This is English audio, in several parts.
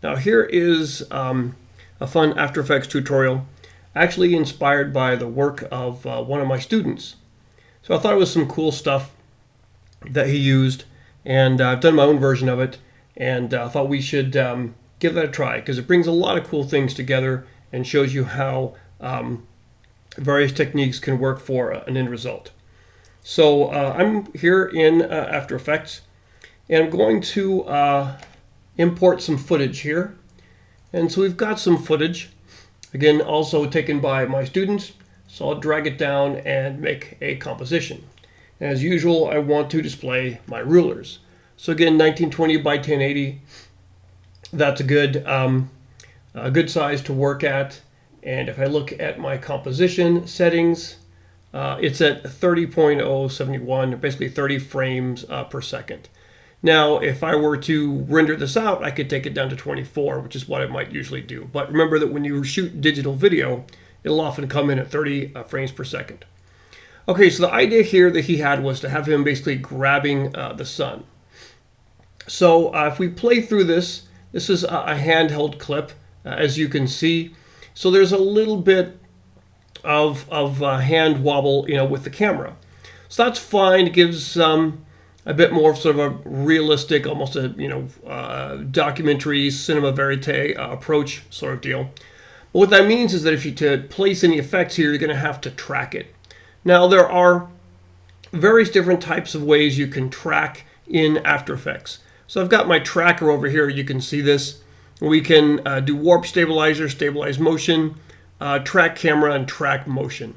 Now here is a fun After Effects tutorial, actually inspired by the work of one of my students. So I thought it was some cool stuff that he used, and I've done my own version of it, and I thought we should give that a try because it brings a lot of cool things together and shows you how various techniques can work for an end result. So I'm here in After Effects, and I'm going to import some footage here. And so we've got some footage, again also taken by my students, so I'll drag it down and make a composition. And as usual, I want to display my rulers. So again, 1920 by 1080, that's a good size to work at. And if I look at my composition settings, it's at 30.071, basically 30 frames per second. Now, if I were to render this out, I could take it down to 24, which is what I might usually do. But remember that when you shoot digital video, it'll often come in at 30 frames per second. Okay, so the idea here that he had was to have him basically grabbing the sun. So if we play through this, this is a handheld clip, as you can see. So there's a little bit of hand wobble, with the camera. So that's fine. It gives a bit more of sort of a realistic, almost a documentary cinema verite approach sort of deal. But what that means is that if you to place any effects here, you're going to have to track it. Now there are various different types of ways you can track in After Effects. So I've got my tracker over here. You can see this. We can do warp stabilizer, stabilize motion, track camera, and track motion.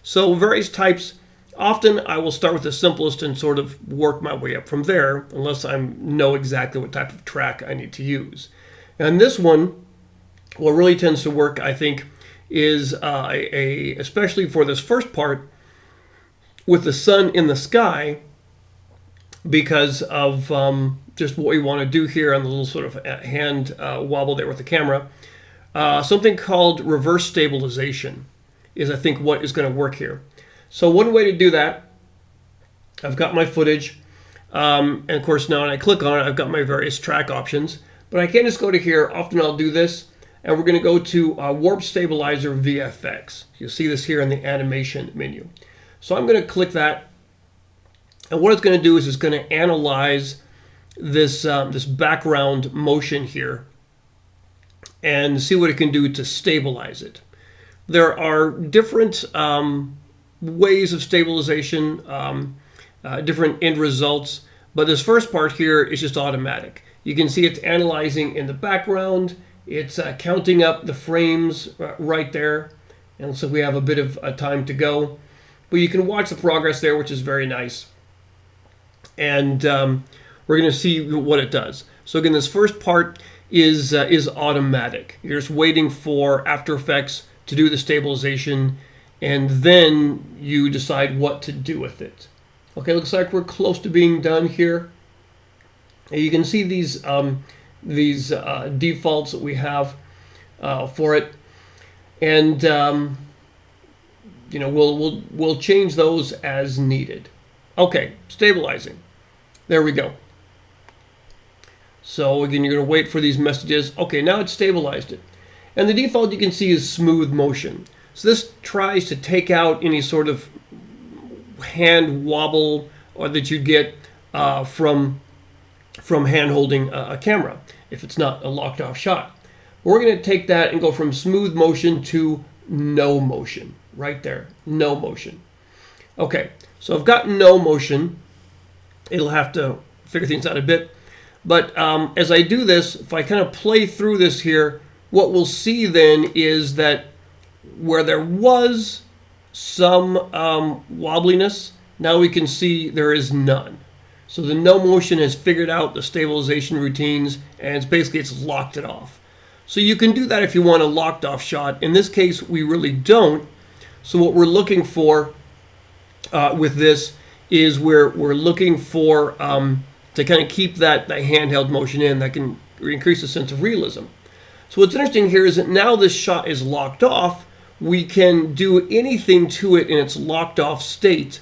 So various types. Often I will start with the simplest and sort of work my way up from there, unless I know exactly what type of track I need to use. And this one, what really tends to work, I think, is especially for this first part, with the sun in the sky, because of just what we want to do here on the little sort of hand wobble there with the camera. Something called reverse stabilization is, I think, what is going to work here. So one way to do that, I've got my footage, and of course now when I click on it, I've got my various track options. But I can just go to here. Often I'll do this, and we're going to go to Warp Stabilizer VFX. You'll see this here in the animation menu. So I'm going to click that, and what it's going to do is it's going to analyze this this background motion here and see what it can do to stabilize it. There are different ways of stabilization, different end results, but this first part here is just automatic. You can see it's analyzing in the background, it's counting up the frames right there, and so we have a bit of time to go, but you can watch the progress there, which is very nice. And we're going to see what it does. So again, this first part is automatic. You're just waiting for After Effects to do the stabilization, and then you decide what to do with it. Okay, looks like we're close to being done here. And you can see these defaults that we have for it, and we'll change those as needed. Okay, stabilizing. There we go. So again, you're going to wait for these messages. Okay, now it's stabilized it. And the default you can see is smooth motion. So this tries to take out any sort of hand wobble or that you get from hand holding a camera if it's not a locked off shot. We're going to take that and go from smooth motion to no motion. Right there, no motion. Okay, so I've got no motion. It'll have to figure things out a bit. But as I do this, if I kind of play through this here, what we'll see then is that where there was some wobbliness, now we can see there is none. So the no motion has figured out the stabilization routines, and it's locked it off. So you can do that if you want a locked off shot. In this case, we really don't. So what we're looking for with this is we're looking for to kind of keep that handheld motion in. That can increase the sense of realism. So what's interesting here is that now this shot is locked off, we can do anything to it in its locked off state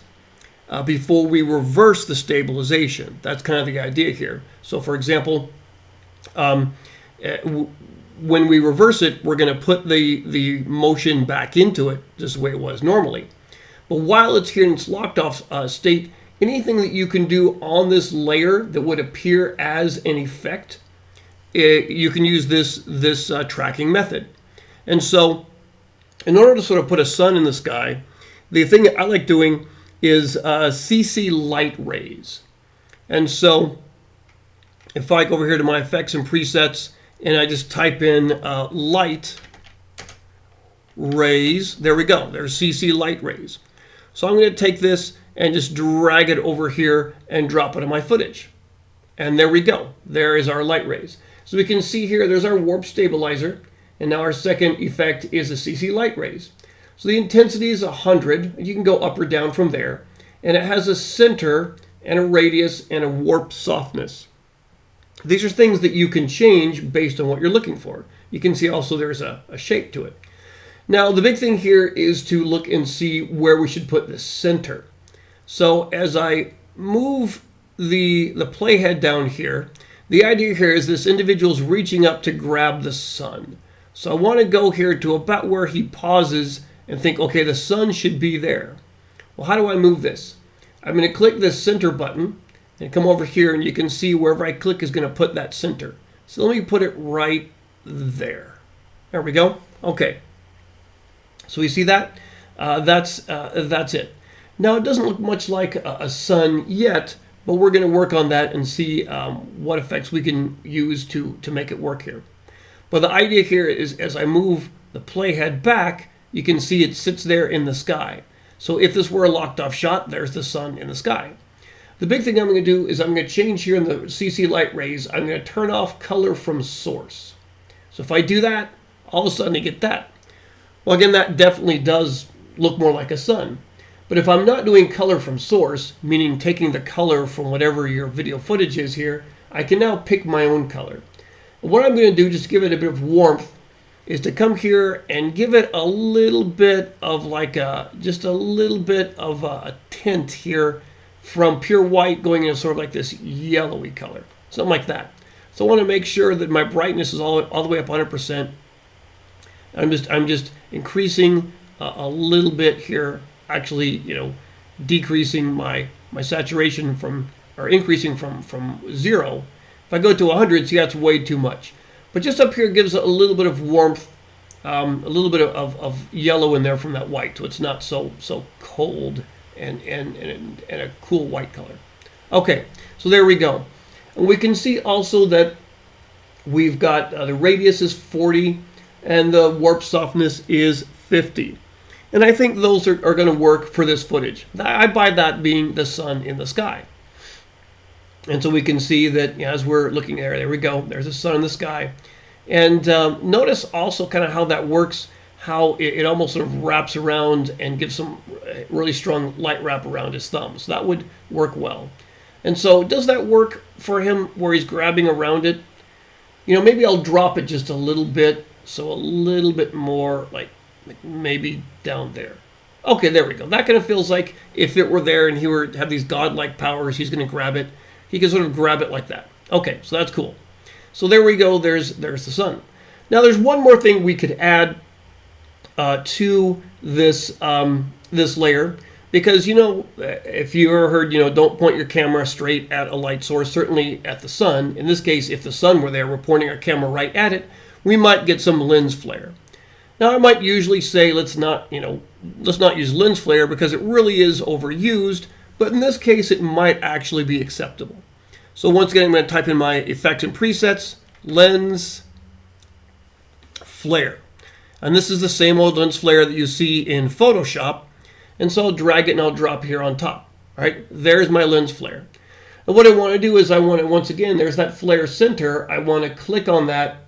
before we reverse the stabilization. That's kind of the idea here. So for example, when we reverse it, we're going to put the motion back into it just the way it was normally. But while it's here in its locked off state, anything that you can do on this layer that would appear as an effect, you can use this tracking method. And so in order to sort of put a sun in the sky, the thing that I like doing is CC light rays. And so if I go over here to my effects and presets and I just type in light rays, there we go. There's CC light rays. So I'm going to take this and just drag it over here and drop it in my footage. And there we go. There is our light rays. So we can see here there's our warp stabilizer. And now our second effect is the CC light rays. So the intensity is 100. You can go up or down from there. And it has a center and a radius and a warp softness. These are things that you can change based on what you're looking for. You can see also there's a shape to it. Now the big thing here is to look and see where we should put the center. So as I move the playhead down here, the idea here is this individual's reaching up to grab the sun. So I want to go here to about where he pauses and think, okay, the sun should be there. Well, how do I move this? I'm going to click this center button and come over here, and you can see wherever I click is going to put that center. So let me put it right there. There we go. Okay. So we see that? That's it. Now it doesn't look much like a sun yet, but we're going to work on that and see what effects we can use to make it work here. But the idea here is as I move the playhead back, you can see it sits there in the sky. So if this were a locked off shot, there's the sun in the sky. The big thing I'm going to do is I'm going to change here in the CC light rays. I'm going to turn off color from source. So if I do that, all of a sudden you get that. Well, again, that definitely does look more like a sun. But if I'm not doing color from source, meaning taking the color from whatever your video footage is here, I can now pick my own color. What I'm going to do, just to give it a bit of warmth, is to come here and give it a little bit of just a little bit of a tint here from pure white going into sort of like this yellowy color, something like that. So I want to make sure that my brightness is all the way up 100%. I'm just increasing a little bit here, actually, decreasing my saturation increasing from 0. If I go to 100, see, that's way too much. But just up here gives a little bit of warmth, a little bit of yellow in there from that white, so it's not so cold and a cool white color. Okay, so there we go. And we can see also that we've got the radius is 40 and the warp softness is 50. And I think those are going to work for this footage. I buy that being the sun in the sky. And so we can see that as we're looking there we go. There's the sun in the sky. And notice also kind of how that works, how it almost sort of wraps around and gives some really strong light wrap around his thumb. So that would work well. And so does that work for him where he's grabbing around it? Maybe I'll drop it just a little bit. So a little bit more like maybe down there. Okay, there we go. That kind of feels like if it were there and he were to have these godlike powers, he's going to grab it. He can sort of grab it like that. Okay, so that's cool. So there we go. There's the sun. Now there's one more thing we could add to this this layer, because if you ever heard don't point your camera straight at a light source, certainly at the sun. In this case, if the sun were there, we're pointing our camera right at it, we might get some lens flare. Now I might usually say let's not use lens flare because it really is overused, but in this case it might actually be acceptable. So once again, I'm going to type in my effects and presets, lens flare. And this is the same old lens flare that you see in Photoshop. And so I'll drag it and I'll drop here on top. All right, there's my lens flare. And what I want to do is once again, there's that flare center. I want to click on that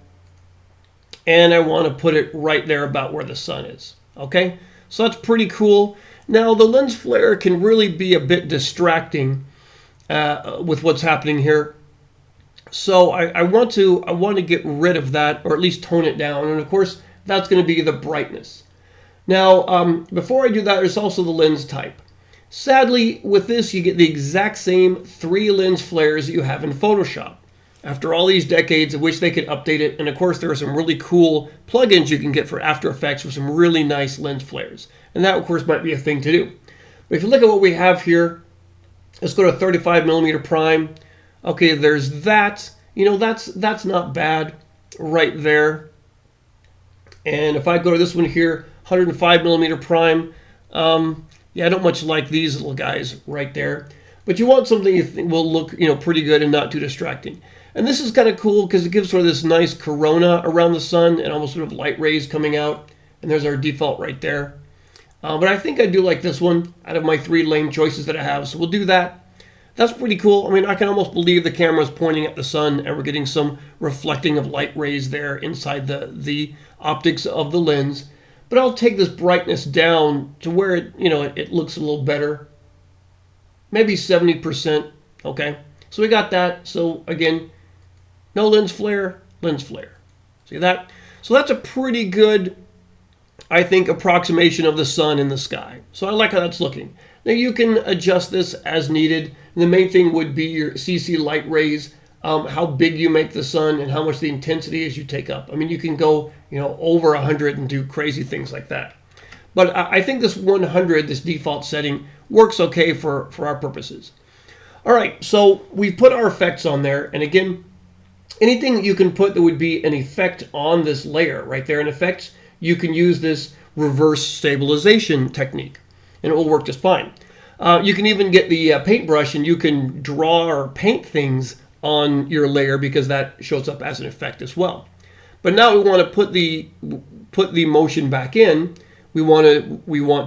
and I want to put it right there about where the sun is. Okay, so that's pretty cool. Now the lens flare can really be a bit distracting with what's happening here. So I want to get rid of that, or at least tone it down. And of course, that's going to be the brightness. Now, before I do that, there's also the lens type. Sadly, with this, you get the exact same 3 lens flares that you have in Photoshop. After all these decades, I wish they could update it. And of course, there are some really cool plugins you can get for After Effects with some really nice lens flares. And that, of course, might be a thing to do. But if you look at what we have here, let's go to 35 millimeter prime. Okay, there's that. You know, that's not bad right there. And if I go to this one here, 105 millimeter prime, yeah, I don't much like these little guys right there. But you want something you think will look, you know, pretty good and not too distracting. And this is kind of cool because it gives sort of this nice corona around the sun and almost sort of light rays coming out. And there's our default right there. But I think I do like this one out of my 3 lane choices that I have. So we'll do that. That's pretty cool. I mean, I can almost believe the camera is pointing at the sun and we're getting some reflecting of light rays there inside the optics of the lens. But I'll take this brightness down to where it looks a little better. Maybe 70%. Okay. So we got that. So again, no lens flare, lens flare. See that? So that's a pretty good, I think, approximation of the sun in the sky. So I like how that's looking. Now you can adjust this as needed. And the main thing would be your CC light rays, how big you make the sun and how much the intensity is you take up. I mean, you can go, over 100 and do crazy things like that. But I think this 100, this default setting, works okay for our purposes. All right, so we put our effects on there. And again, anything that you can put that would be an effect on this layer right there in effects, you can use this reverse stabilization technique and it will work just fine. You can even get the paintbrush and you can draw or paint things on your layer because that shows up as an effect as well. But now we want to put the motion back in. We want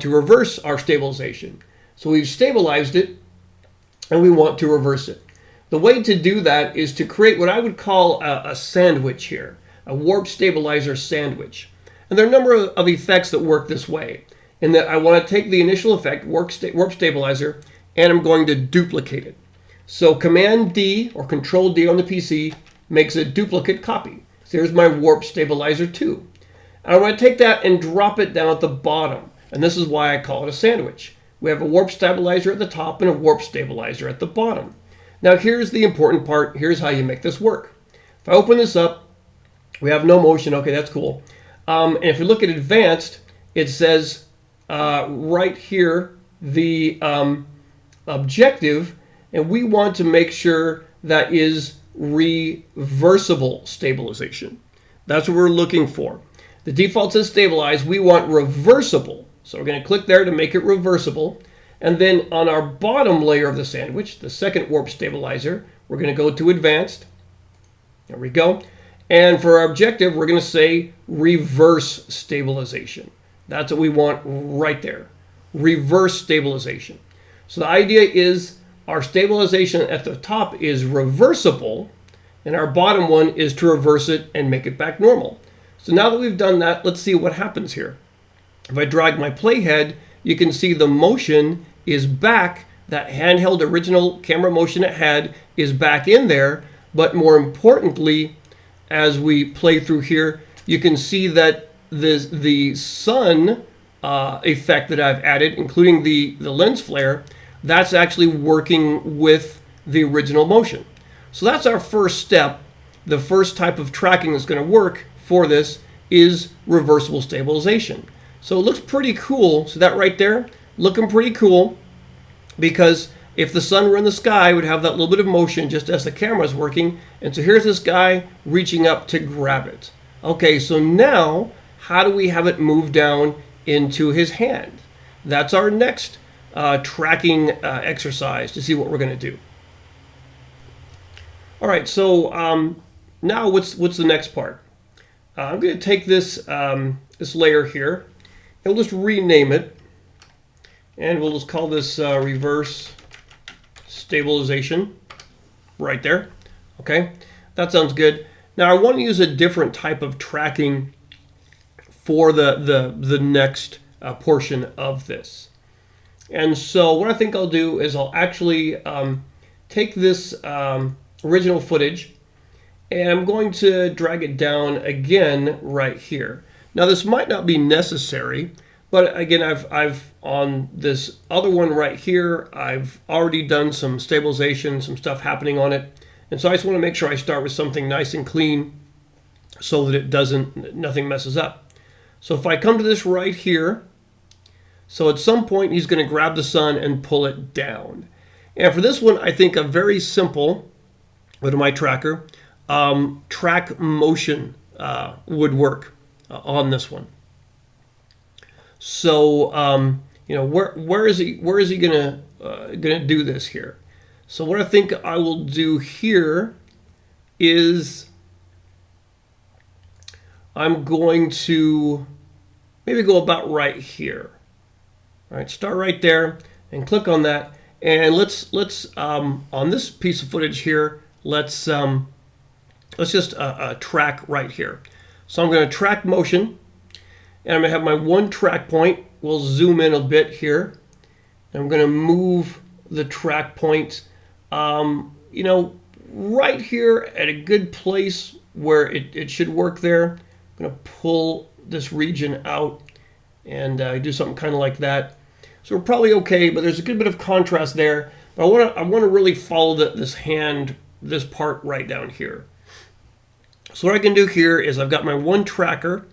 to reverse our stabilization. So we've stabilized it and we want to reverse it. The way to do that is to create what I would call a sandwich here, a warp stabilizer sandwich. And there are a number of effects that work this way. In that I want to take the initial effect, warp stabilizer, and I'm going to duplicate it. So Command D or Control D on the PC makes a duplicate copy. So here's my warp stabilizer 2. And I want to take that and drop it down at the bottom. And this is why I call it a sandwich. We have a warp stabilizer at the top and a warp stabilizer at the bottom. Now here's the important part. Here's how you make this work. If I open this up, we have no motion. Okay, that's cool. And if you look at advanced, it says right here the objective, and we want to make sure that is reversible stabilization. That's what we're looking for. The default says stabilize. We want reversible. So we're going to click there to make it reversible. And then on our bottom layer of the sandwich, the second warp stabilizer, we're going to go to advanced. There we go. And for our objective, we're going to say reverse stabilization. That's what we want right there. Reverse stabilization. So the idea is our stabilization at the top is reversible, and our bottom one is to reverse it and make it back normal. So now that we've done that, let's see what happens here. If I drag my playhead, you can see the motion is back. That handheld original camera motion it had is back in there. But more importantly, as we play through here, you can see that the sun effect that I've added, including the lens flare, that's actually working with the original motion. So that's our first step. The first type of tracking that's going to work for this is reversible stabilization. So it looks pretty cool. So that right there, looking pretty cool, because if the sun were in the sky, it would have that little bit of motion just as the camera is working. And so here's this guy reaching up to grab it. Okay, so now how do we have it move down into his hand? That's our next tracking exercise to see what we're going to do. All right, so now what's the next part? I'm going to take this this layer here, and we'll just rename it, and we'll just call this reverse stabilization right there. Okay, that sounds good. Now I want to use a different type of tracking for the next portion of this. And so what I think I'll do is I'll actually take this original footage and I'm going to drag it down again right here. Now this might not be necessary, but again, I've on this other one right here, I've already done some stabilization, some stuff happening on it. And so I just want to make sure I start with something nice and clean so that nothing messes up. So if I come to this right here, so at some point he's going to grab the sun and pull it down. And for this one, I think a very simple, with my tracker, track motion would work on this one. So where is he gonna do this here? So what I think I will do here is I'm going to maybe go about right here. All right, start right there and click on that. And let's on this piece of footage here, let's just track right here. So I'm going to track motion, and I'm going to have my one track point. We'll zoom in a bit here. I'm going to move the track point, right here at a good place where it should work there. I'm going to pull this region out and do something kind of like that. So we're probably okay, but there's a good bit of contrast there. But I want to really follow this part right down here. So what I can do here is I've got my one tracker,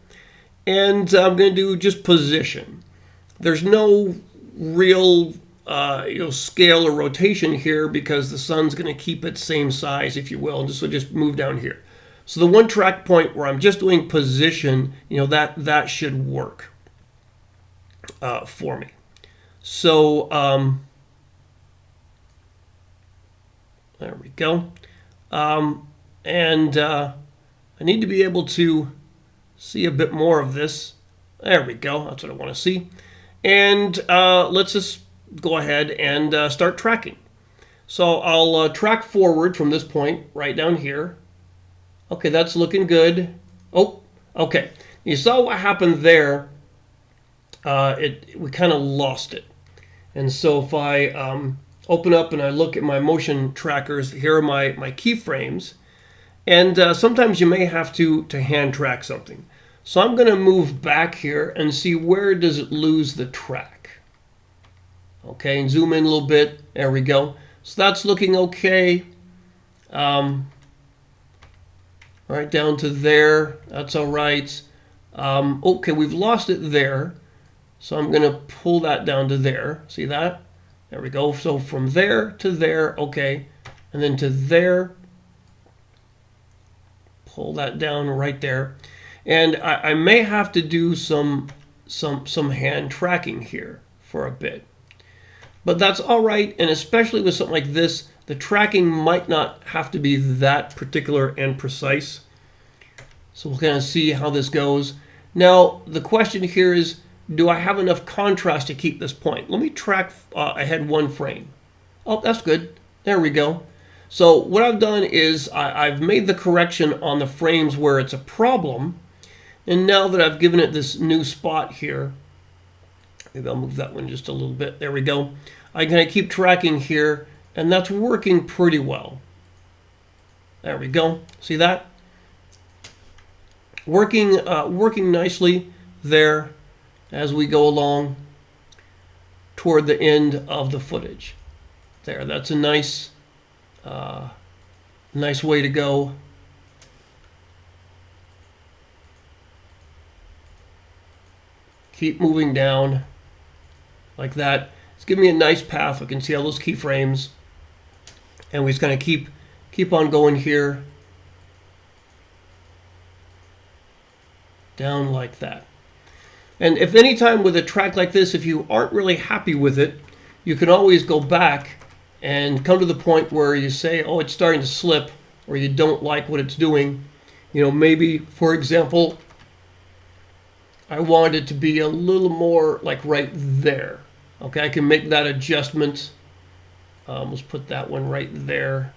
and I'm going to do just position. There's no real scale or rotation here because the sun's going to keep its same size, if you will, and just move down here. So the one track point where I'm just doing position, that should work for me. So there we go. I need to be able to see a bit more of this. There we go. That's what I want to see. And let's just go ahead and start tracking. So I'll track forward from this point right down here. Okay, that's looking good. Oh, okay. You saw what happened there. We kind of lost it. And so if I open up and I look at my motion trackers, here are my keyframes. And sometimes you may have to hand track something. So I'm going to move back here and see where does it lose the track. Okay, and zoom in a little bit. There we go. So that's looking okay. Right down to there. That's all right. Okay, we've lost it there. So I'm going to pull that down to there. See that? There we go. So from there to there, okay. And then to there. Pull that down right there. And I may have to do some hand tracking here for a bit. But that's all right, and especially with something like this, the tracking might not have to be that particular and precise. So we'll kind of see how this goes. Now, the question here is, do I have enough contrast to keep this point? Let me track ahead one frame. Oh, that's good. There we go. So what I've done is I've made the correction on the frames where it's a problem. And now that I've given it this new spot here, maybe I'll move that one just a little bit. There we go. I'm going to keep tracking here, and that's working pretty well. There we go. See that? Working nicely there as we go along toward the end of the footage. There, that's a nice way to go. Keep moving down like that. It's giving me a nice path. We can see all those keyframes, and we're just going to keep on going here, down like that. And if any time with a track like this, if you aren't really happy with it, you can always go back and come to the point where you say, oh, it's starting to slip, or you don't like what it's doing. Maybe, for example, I want it to be a little more like right there. Okay, I can make that adjustment. Let's put that one right there.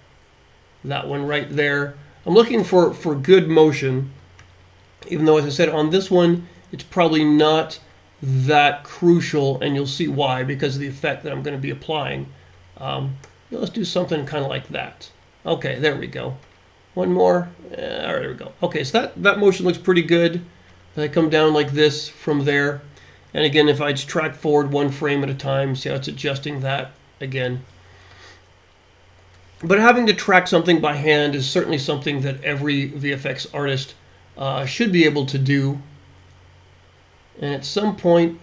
That one right there. I'm looking for good motion, even though, as I said, on this one, it's probably not that crucial, and you'll see why, because of the effect that I'm going to be applying. Let's do something kind of like that. Okay, there we go. One more. All right, there we go. Okay, so that motion looks pretty good. I come down like this from there. And again, if I just track forward one frame at a time, see how it's adjusting that again. But having to track something by hand is certainly something that every VFX artist should be able to do. And at some point,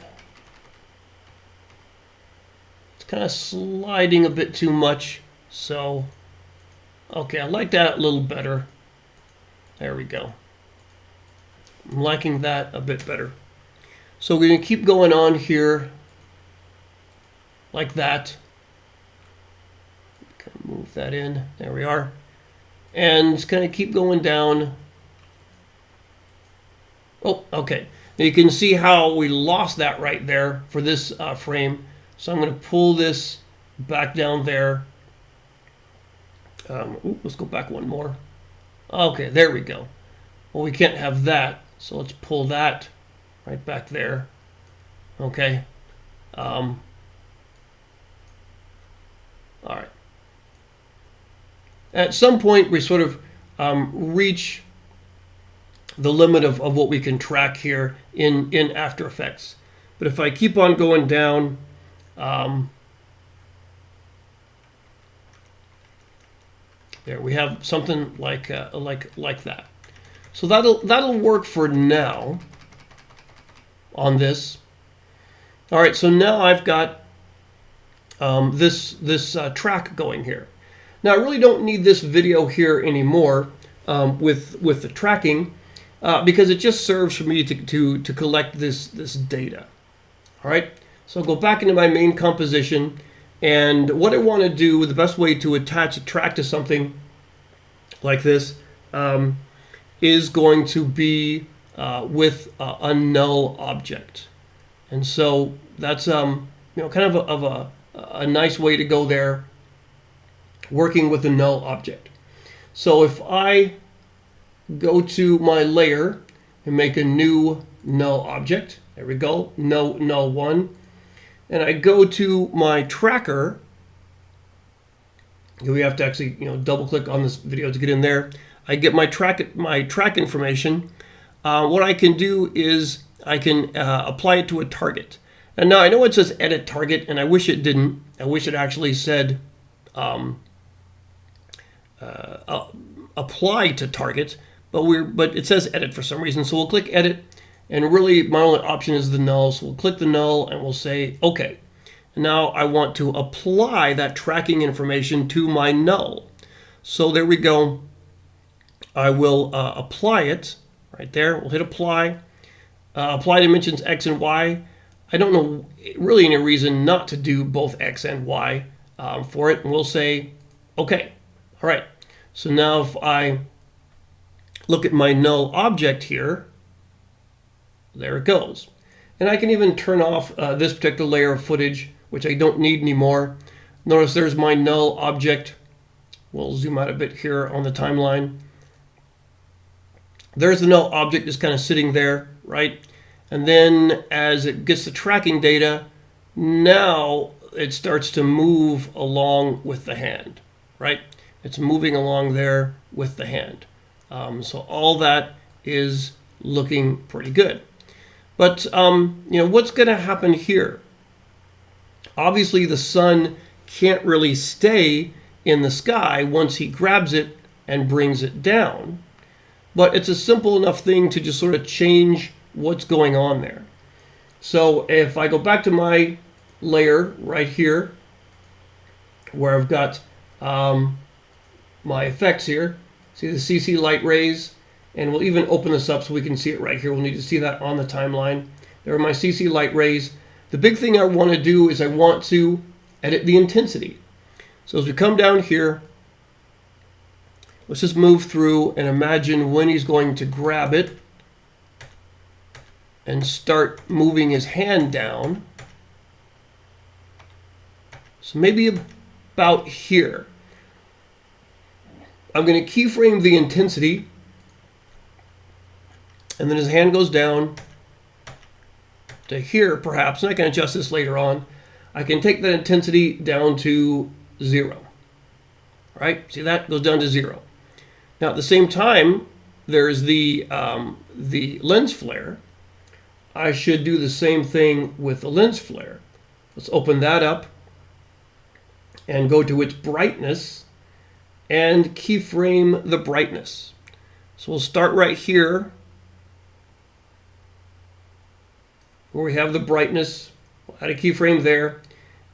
it's kind of sliding a bit too much. So, okay, I like that a little better. There we go. I'm liking that a bit better. So we're going to keep going on here like that. Move that in. There we are. And it's going to keep going down. Oh, okay. Now you can see how we lost that right there for this frame. So I'm going to pull this back down there. Let's go back one more. Okay, there we go. Well, we can't have that. So let's pull that right back there. Okay. All right. At some point, we sort of reach the limit of what we can track here in After Effects. But if I keep on going down, there we have something like that. So that'll work for now on this. All right, so now I've got this track going here. Now I really don't need this video here anymore with the tracking because it just serves for me to collect this data. All right, so I'll go back into my main composition, and what I want to do, the best way to attach a track to something like this is going to be with a null object, and so that's kind of a nice way to go there, working with a null object. So if I go to my layer and make a new null object, there we go, null one, and I go to my tracker. We have to actually double click on this video to get in there. I get my track information. What I can do is I can apply it to a target. And now I know it says edit target, and I wish it didn't. I wish it actually said apply to target, but it says edit for some reason. So we'll click edit, and really my only option is the null. So we'll click the null and we'll say okay. And now I want to apply that tracking information to my null. So there we go. I will apply it right there. We'll hit apply. Apply dimensions X and Y. I don't know really any reason not to do both X and Y for it. And we'll say okay. All right. So now if I look at my null object here, there it goes. And I can even turn off this particular layer of footage, which I don't need anymore. Notice there's my null object. We'll zoom out a bit here on the timeline. There's the null object just kind of sitting there, right? And then as it gets the tracking data, now it starts to move along with the hand, right? It's moving along there with the hand. So all that is looking pretty good. But what's going to happen here? Obviously, the sun can't really stay in the sky once he grabs it and brings it down. But it's a simple enough thing to just sort of change what's going on there. So if I go back to my layer right here, where I've got my effects here, see the CC light rays, and we'll even open this up so we can see it right here. We'll need to see that on the timeline. There are my CC light rays. The big thing I want to do is I want to edit the intensity. So as we come down here, let's just move through and imagine when he's going to grab it and start moving his hand down. So maybe about here. I'm going to keyframe the intensity, and then his hand goes down to here perhaps, and I can adjust this later on. I can take that intensity down to 0. All right, see that goes down to 0. Now at the same time, there's the lens flare. I should do the same thing with the lens flare. Let's open that up and go to its brightness. and keyframe the brightness. So we'll start right here where we have the brightness. We'll add a keyframe there,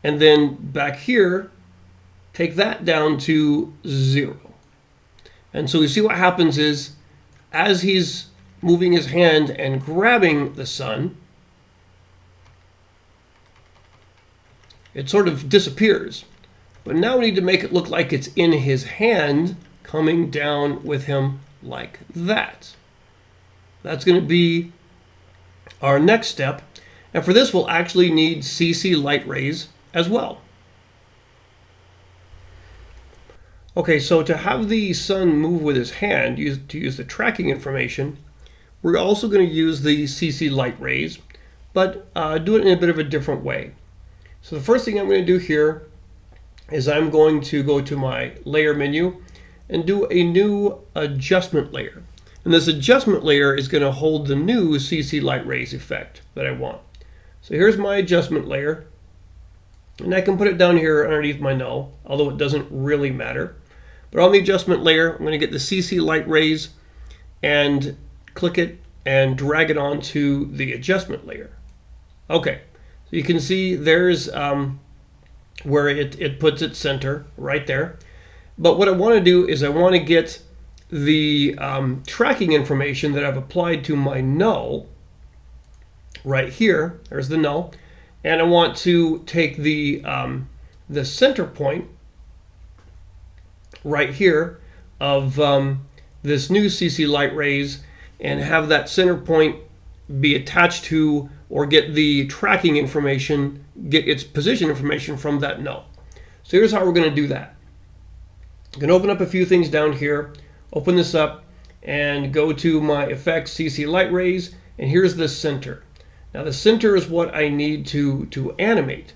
and then back here, take that down to 0. And so we see what happens is, as he's moving his hand and grabbing the sun, it sort of disappears. But now we need to make it look like it's in his hand, coming down with him like that. That's going to be our next step. And for this, we'll actually need CC light rays as well. Okay, so to have the sun move with his hand, to use the tracking information, we're also going to use the CC light rays, but do it in a bit of a different way. So the first thing I'm going to do here is I'm going to go to my layer menu and do a new adjustment layer. And this adjustment layer is going to hold the new CC light rays effect that I want. So here's my adjustment layer, and I can put it down here underneath my null, although it doesn't really matter. But on the adjustment layer, I'm going to get the CC light rays and click it and drag it onto the adjustment layer. Okay, so you can see there's where it puts its center right there. But what I want to do is I want to get the tracking information that I've applied to my null right here. There's the null. And I want to take the center point right here of this new CC light rays and have that center point be attached to, or get the tracking information, get its position information from that null. So here's how we're going to do that. I'm going to open up a few things down here, open this up, and go to my effects, CC light rays, and here's the center. Now the center is what I need to animate.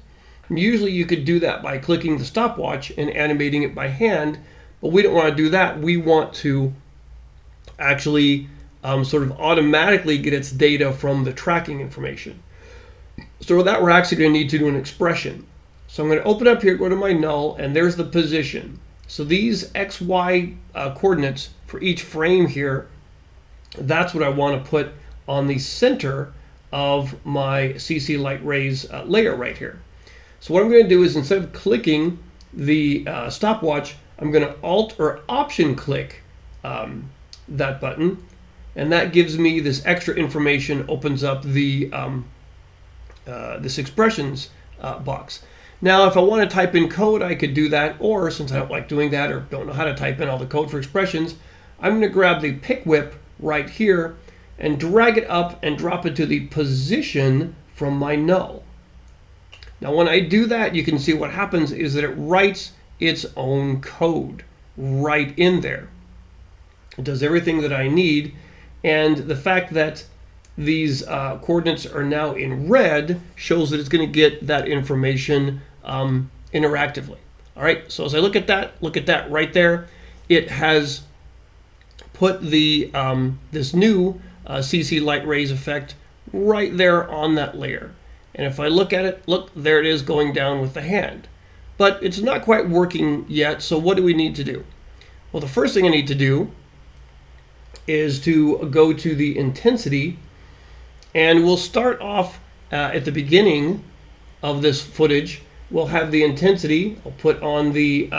And usually you could do that by clicking the stopwatch and animating it by hand, but we don't want to do that. We want to actually sort of automatically get its data from the tracking information. So with that, we're actually going to need to do an expression. So I'm going to open up here, go to my null, and there's the position. So these XY coordinates for each frame here, that's what I want to put on the center of my CC light rays layer right here. So what I'm going to do is, instead of clicking the stopwatch, I'm going to Alt or Option click that button, and that gives me this extra information, opens up the this expressions box. Now if I want to type in code, I could do that, or since I don't like doing that or don't know how to type in all the code for expressions, I'm going to grab the pick whip right here and drag it up and drop it to the position from my null. Now when I do that, you can see what happens is that it writes its own code right in there. It does everything that I need, and the fact that these coordinates are now in red shows that it's going to get that information interactively. All right, so as I look at that right there, it has put the this new CC light rays effect right there on that layer. And if I look at it, look, there it is going down with the hand. But it's not quite working yet, so what do we need to do? Well, the first thing I need to do is to go to the intensity, and we'll start off at the beginning of this footage. We'll have the intensity. I'll put on the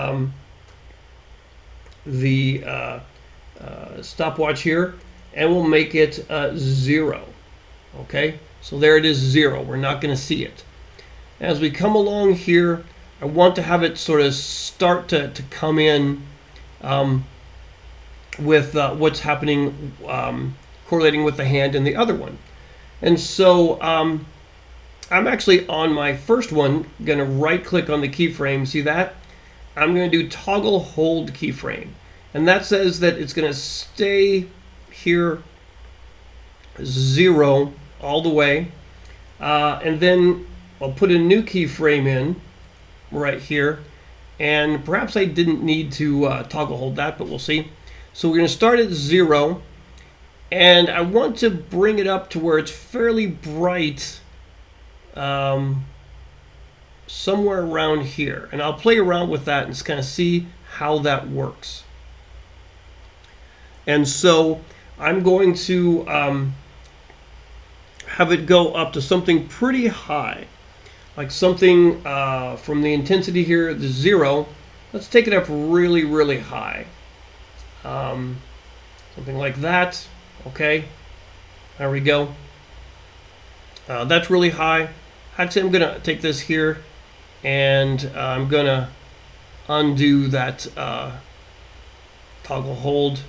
stopwatch here, and we'll make it 0. Okay, so there it is, 0. We're not going to see it. As we come along here, I want to have it sort of start to come in with what's happening, correlating with the hand in the other one. And so I'm actually on my first one going to right click on the keyframe. See that? I'm going to do toggle hold keyframe, and that says that it's going to stay here 0 all the way, and then I'll put a new keyframe in right here, and perhaps I didn't need to toggle hold that, but we'll see. So we're going to start at 0, and I want to bring it up to where it's fairly bright, somewhere around here. And I'll play around with that and just kind of see how that works. And so I'm going to have it go up to something pretty high, like something from the intensity here, the 0. Let's take it up really, really high. Something like that. Okay, there we go. That's really high. Actually, I'm going to take this here and I'm going to undo that toggle hold.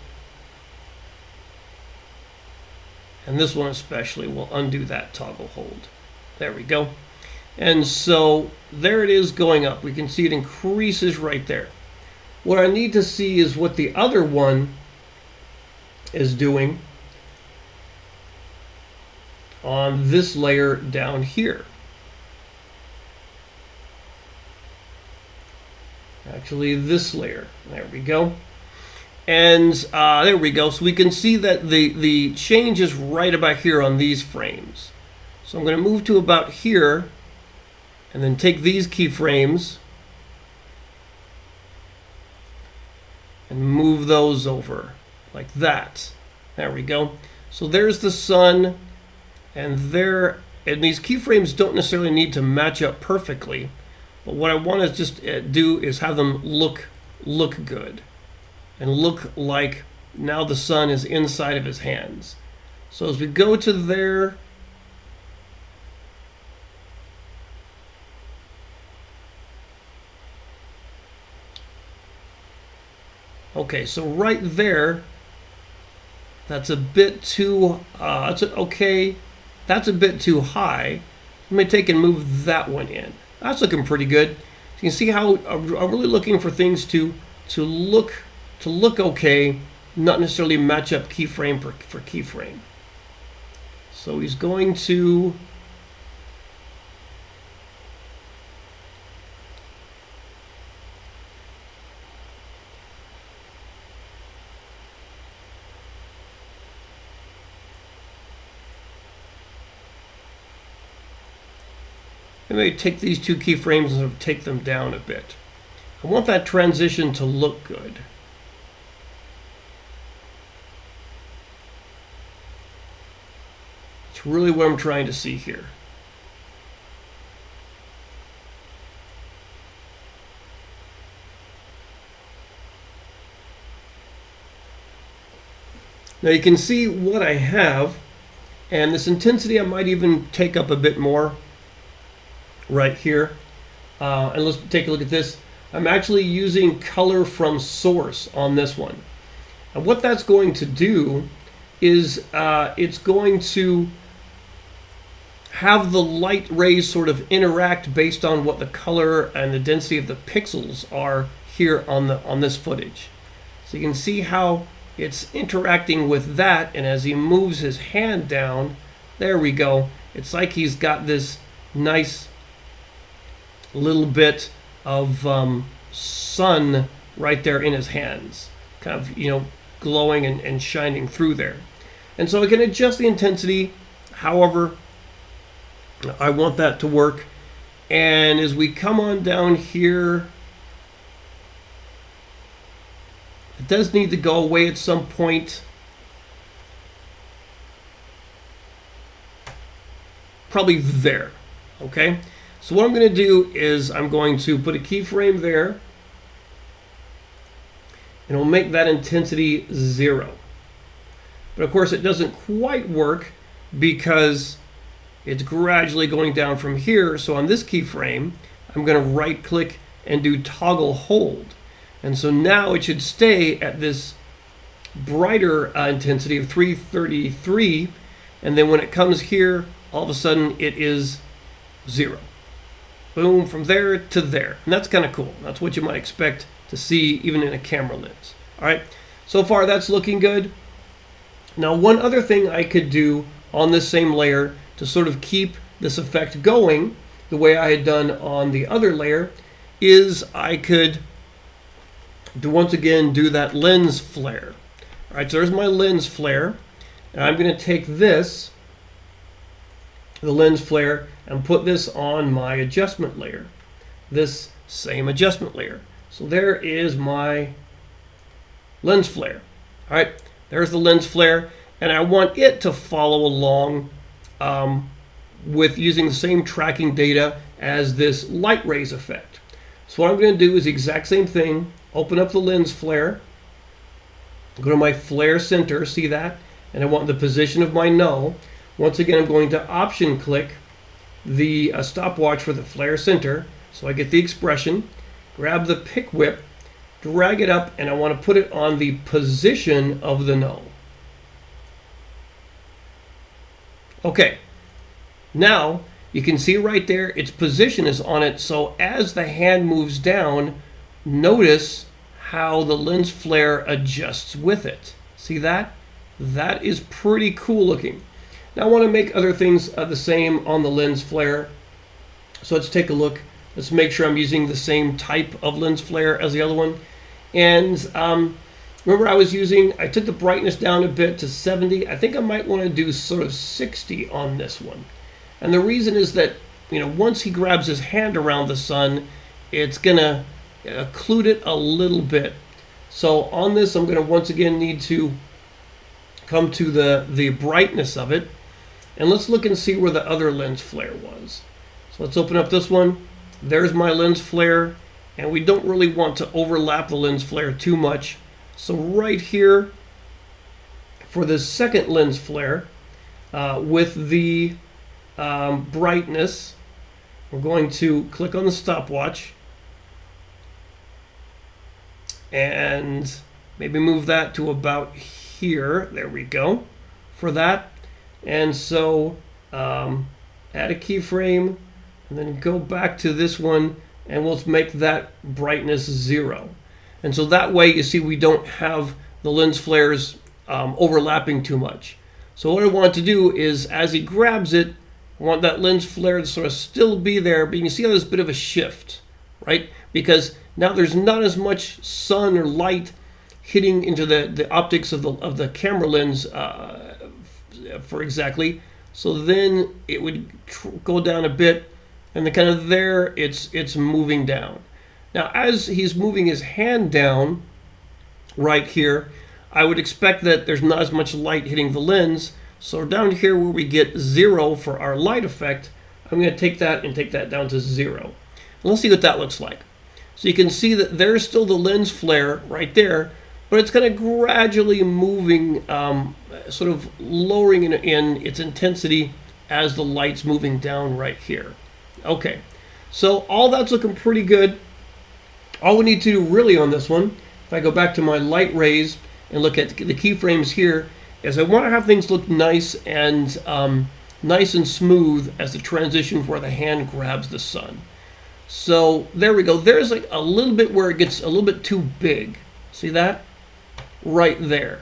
And this one especially will undo that toggle hold. There we go. And so there it is going up. We can see it increases right there. What I need to see is what the other one is doing on this layer down here. Actually, this layer. There we go. And there we go. So we can see that the change is right about here on these frames. So I'm going to move to about here and then take these keyframes and move those over like that. There we go. So there's the sun, and these keyframes don't necessarily need to match up perfectly, but what I want to just do is have them look good and look like now the sun is inside of his hands. So as we go to there, okay, so right there, that's a bit too, that's a bit too high. Let me take and move that one in. That's looking pretty good. You can see how I'm really looking for things to look okay, not necessarily match up keyframe for keyframe. So he's going to maybe take these two keyframes and sort of take them down a bit. I want that transition to look good. It's really what I'm trying to see here. Now you can see what I have, and this intensity I might even take up a bit more right here. And let's take a look at this. I'm actually using color from source on this one. And what that's going to do is it's going to have the light rays sort of interact based on what the color and the density of the pixels are here on this footage. So you can see how it's interacting with that, and as he moves his hand down, there we go. It's like he's got this nice little bit of sun right there in his hands, kind of, glowing and shining through there. And so I can adjust the intensity however I want that to work. And as we come on down here, it does need to go away at some point. Probably there. Okay. So what I'm going to do is I'm going to put a keyframe there, and it'll make that intensity 0. But of course it doesn't quite work because it's gradually going down from here. So on this keyframe, I'm going to right click and do toggle hold. And so now it should stay at this brighter intensity of 333. And then when it comes here, all of a sudden it is 0. Boom, from there to there. And that's kind of cool. That's what you might expect to see even in a camera lens. All right, so far that's looking good. Now one other thing I could do on this same layer to sort of keep this effect going the way I had done on the other layer is I could once again do that lens flare. All right, so there's my lens flare. And I'm going to take this, the lens flare, and put this on my adjustment layer. this same adjustment layer. So there is my lens flare. All right, there's the lens flare, and I want it to follow along with using the same tracking data as this light rays effect. So what I'm going to do is the exact same thing. Open up the lens flare, go to my flare center, see that? And I want the position of my null. Once again, I'm going to option click the stopwatch for the flare center, so I get the expression, grab the pick whip, drag it up, and I want to put it on the position of the null. Okay, now you can see right there its position is on it, so as the hand moves down, notice how the lens flare adjusts with it. See that? That is pretty cool looking. Now I want to make other things the same on the lens flare. So let's take a look. Let's make sure I'm using the same type of lens flare as the other one. And remember I took the brightness down a bit to 70. I think I might want to do sort of 60 on this one. And the reason is that, once he grabs his hand around the sun, it's going to occlude it a little bit. So on this, I'm going to once again need to come to the brightness of it. And let's look and see where the other lens flare was. So let's open up this one. There's my lens flare. And we don't really want to overlap the lens flare too much. So right here, for the second lens flare, with the brightness, we're going to click on the stopwatch and maybe move that to about here. There we go for that. And so add a keyframe and then go back to this one, and we'll make that brightness 0. And so that way, you see, we don't have the lens flares overlapping too much. So what I want to do is, as he grabs it, I want that lens flare to sort of still be there, but you can see how there's a bit of a shift, right? Because now there's not as much sun or light hitting into the optics of the camera lens, for exactly. So then it would go down a bit, and then kind of there, it's moving down. Now, as he's moving his hand down right here, I would expect that there's not as much light hitting the lens. So down here where we get 0 for our light effect, I'm going to take that and take that down to 0. And let's see what that looks like. So you can see that there's still the lens flare right there, but it's kind of gradually moving, sort of lowering in its intensity as the light's moving down right here. Okay, so all that's looking pretty good. All we need to do really on this one, if I go back to my light rays and look at the keyframes here, is I want to have things look nice and smooth as the transition where the hand grabs the sun. So there we go. There's like a little bit where it gets a little bit too big. See that? Right there.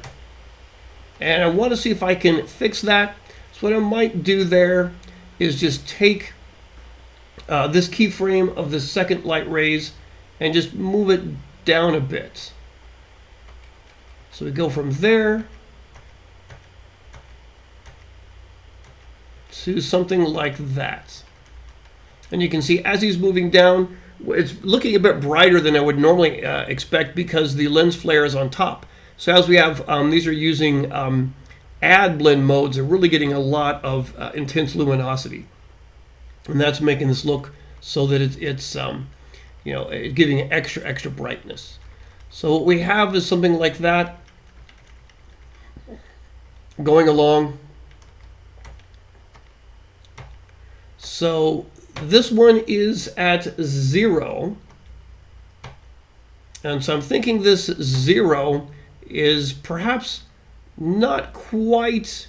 And I want to see if I can fix that. So what I might do there is just take this keyframe of the second light rays and just move it down a bit. So we go from there to something like that. And you can see as he's moving down, it's looking a bit brighter than I would normally expect because the lens flare is on top. So as we have, these are using add blend modes, they're really getting a lot of intense luminosity. And that's making this look so that it's giving extra brightness. So what we have is something like that going along. So this one is at 0. And so I'm thinking this 0 is perhaps not quite,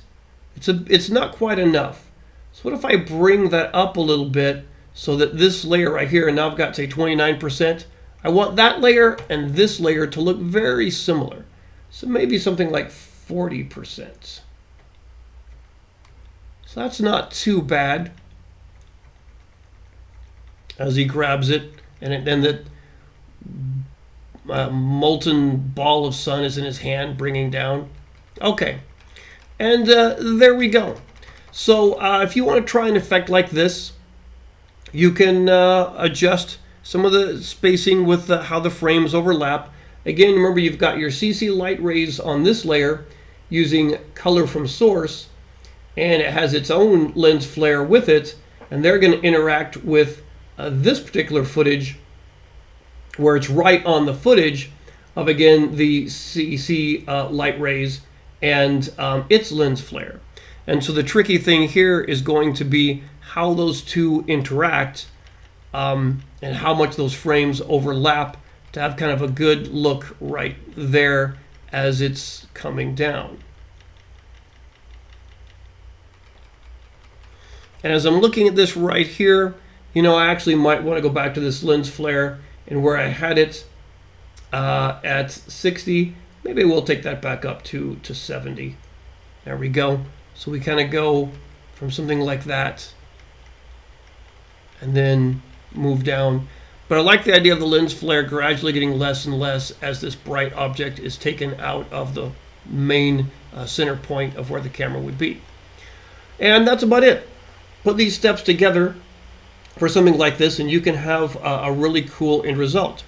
it's not quite enough. So what if I bring that up a little bit so that this layer right here, and now I've got, say, 29%. I want that layer and this layer to look very similar. So maybe something like 40%. So that's not too bad. As he grabs it, and then the molten ball of sun is in his hand, bringing down. Okay, and there we go. So if you want to try an effect like this, you can adjust some of the spacing with how the frames overlap. Again, remember you've got your CC light rays on this layer using color from source, and it has its own lens flare with it, and they're going to interact with this particular footage where it's right on the footage of, again, the CC light rays and its lens flare. And so the tricky thing here is going to be how those two interact and how much those frames overlap to have kind of a good look right there as it's coming down. And as I'm looking at this right here, you know, I actually might want to go back to this lens flare and where I had it at 60, maybe we'll take that back up to 70. There we go. So we kind of go from something like that and then move down. But I like the idea of the lens flare gradually getting less and less as this bright object is taken out of the main center point of where the camera would be. And that's about it. Put these steps together for something like this and you can have a really cool end result.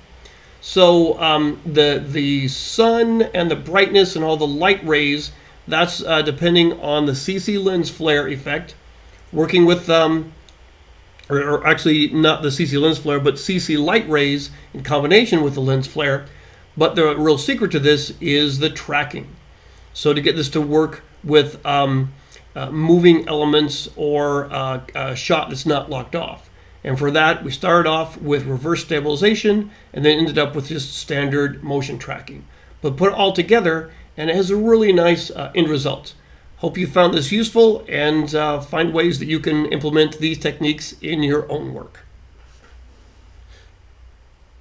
So the sun and the brightness and all the light rays, that's depending on the CC lens flare effect, working with, or actually not the CC lens flare, but CC light rays in combination with the lens flare. But the real secret to this is the tracking. So to get this to work with moving elements or a shot that's not locked off. And for that, we started off with reverse stabilization and then ended up with just standard motion tracking. But put it all together and it has a really nice end result. Hope you found this useful and find ways that you can implement these techniques in your own work.